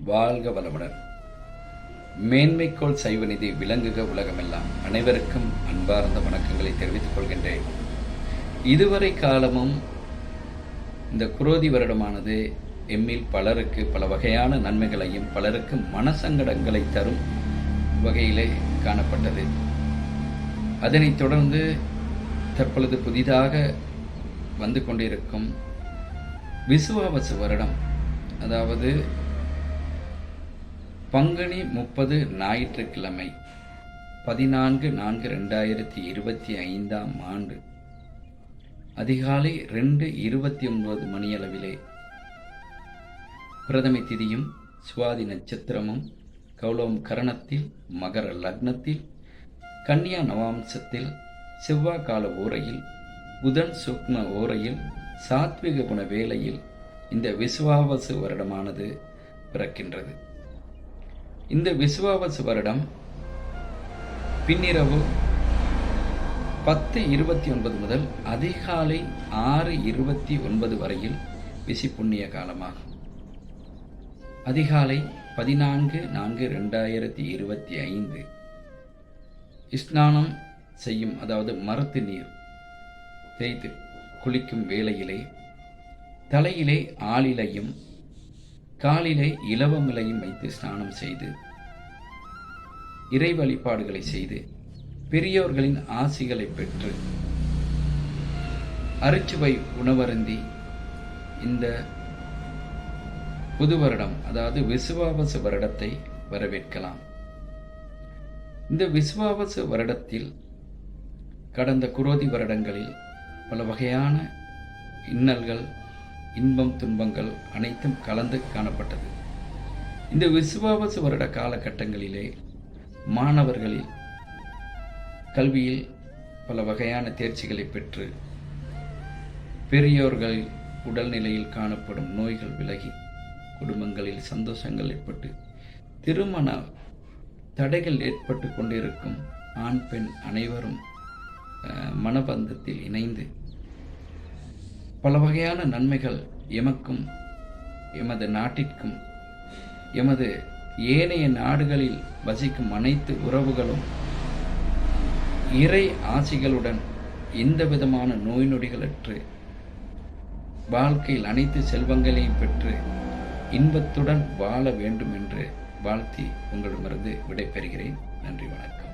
வாழ்க வளமுடன். மேன்மைக்கோள் சைவநிதி விளங்குக உலகமெல்லாம். அனைவருக்கும் அன்பார்ந்த வணக்கங்களை தெரிவித்துக் கொள்கின்றேன். இதுவரை காலமும் இந்த குரோதி வருடமானது எம்மில் பலருக்கு பல வகையான நன்மைகளையும் பலருக்கு மனசங்கடங்களை தரும் வகையிலே காணப்பட்டது. அதனைத் தொடர்ந்து தற்பொழுது புதிதாக வந்து கொண்டிருக்கும் விசுவாவசு வருடம், அதாவது பங்குனி 30 ஞாயிற்றுக்கிழமை 14/4/2025 ஆண்டு அதிகாலை 2:29 மணியளவிலே பிரதமை திதியும் சுவாதி நட்சத்திரமும் கௌலவம் கரணத்தில் மகர லக்னத்தில் கன்னியா நவாம்சத்தில் செவ்வாய் கால ஓரையில் புதன் சுக்ன ஓரையில் சாத்விக குண வேளையில் இந்த விசுவாவசு வருடமானது பிறக்கின்றது. இந்த விசுவாவசு வருடம் பின்னிரவு 10:29 முதல் அதிகாலை 6:29 வரையில் விசி புண்ணிய காலமாகும். அதிகாலை 14/4/2025 ஸ்நானம் செய்யும், அதாவது மரத்து நீர் தேய்த்து குளிக்கும் வேளையிலே தலையிலே ஆளிலையும் காலிலே இலவமிலையும் வைத்து ஸ்நானம் செய்து இறை வழிபாடுகளை செய்து பெரியோர்களின் ஆசிகளை பெற்று அருச்சுவை உணவருந்தி இந்த புது வருடம், அதாவது விசுவாவசு வருடத்தை வரவேற்கலாம். இந்த விசுவாவசு வருடத்தில் கடந்த குரோதி வருடங்களில் பல வகையான இன்னல்கள், இன்பம், துன்பங்கள் அனைத்தும் கலந்து காணப்பட்டது. இந்த விசுவாவசு வருட காலகட்டங்களிலே மாணவர்களில் கல்வியில் பல வகையான தேர்ச்சிகளை பெற்று பெரியோர்கள் உடல்நிலையில் காணப்படும் நோய்கள் விலகி குடும்பங்களில் சந்தோஷங்கள் ஏற்பட்டு திருமண தடைகள் ஏற்பட்டு கொண்டிருக்கும் ஆண் பெண் அனைவரும் மனபந்தத்தில் இணைந்து பல வகையான நன்மைகள் எமக்கும் எமது நாட்டிற்கும் எமது ஏனைய நாடுகளில் வசிக்கும் அனைத்து உறவுகளும் இறை ஆசிகளுடன் எந்த விதமான நோய் நொடிகளற்று வாழ்க்கையில் அனைத்து செல்வங்களையும் பெற்று இன்பத்துடன் வாழ வேண்டும் என்று வாழ்த்தி உங்களிடமிருந்து விடைபெறுகிறேன். நன்றி, வணக்கம்.